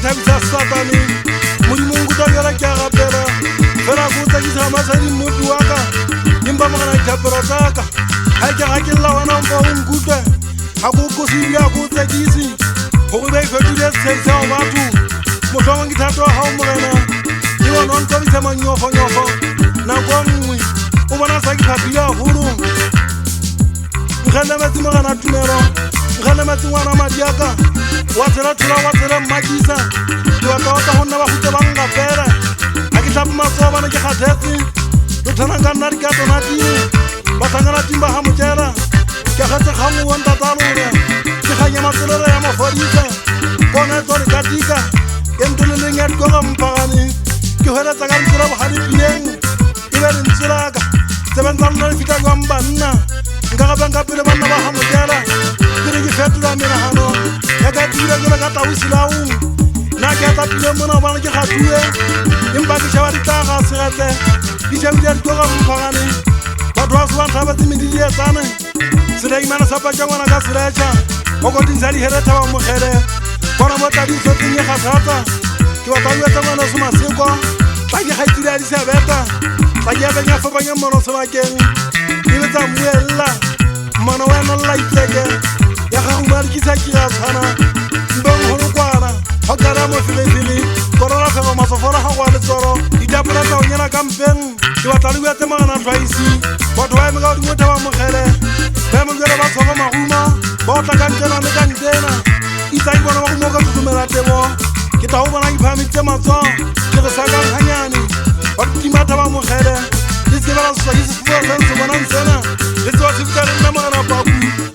thabisa satane modimo nkuta bjala ke a gapela fela ko tsakisa masadi mmodi wa ka empa mogana dithapelo tsaka ga ke ga ke lla wena mpa o nkutwe ga ko kosibile a ko tsekisi gore ba ifetile setshebisa go batho motlhongwe ke thato ga o morena e bona o ntobisa manyofonyofo nako nngwe o bona sa ke phapile agolo nkgelemetse mogana tumelo nkgelemetse ngwana madi aka wa tshela thola wa tshela mmakisa ke batla otla go nna ba gute banka fela ga ke tlhape matsoa bana ke kgathetse lothanang ka nna dikatonatine batlhankana timba ga mokela ke getse kgangwe bontatalore ke kganya matselere ya mafodisa kone tsore ka tika e ntoleleng ya dikoga mpagane ke hweletsa ka ntsela bogadipineng e be lentselaka tsebentsa lona le fitlha jwang banna nka gapenka pele banna ba ga mokela ke re ke fetola menagano ya ka tile jole ka tausilaong nna ke atapile mona bana ke gatue empa ke sheba ditaga segetse di shebile ya dikoga mpagane batho ba se ba tlhabetse medilietsane sedaimana sa patša ngwana ka seletša okotintsha dihereta ba mogele bona mo tladisetseng e kgathata ke batlabuetsa ngwana semaseko tla ke kgaitsile ya disebeta tla ke apenya fapanya mmono sebakeng e betsa mmuelela mmono wena lela itleke ya gago marikisa ke ya tshwana mbeng golo kwana go kala mo filefile korora fego masofola ga go a letsoro ditapole tsa o nyena ka mpeng ke batlabuetse magana twaisi batho ba eme ka godimo thaba mogele ba mojele ba tshoko maguma ba o tla ka ntena le ka ntena itsa ke bona ba gomo ka tutumela tebo ke tla go bona iphamitse matso ke re sa kang ganyane ba ditimata ba mogele le se ke bela seswa ke sefuwa se se bonang sena le tsewa se fika le nna magana paku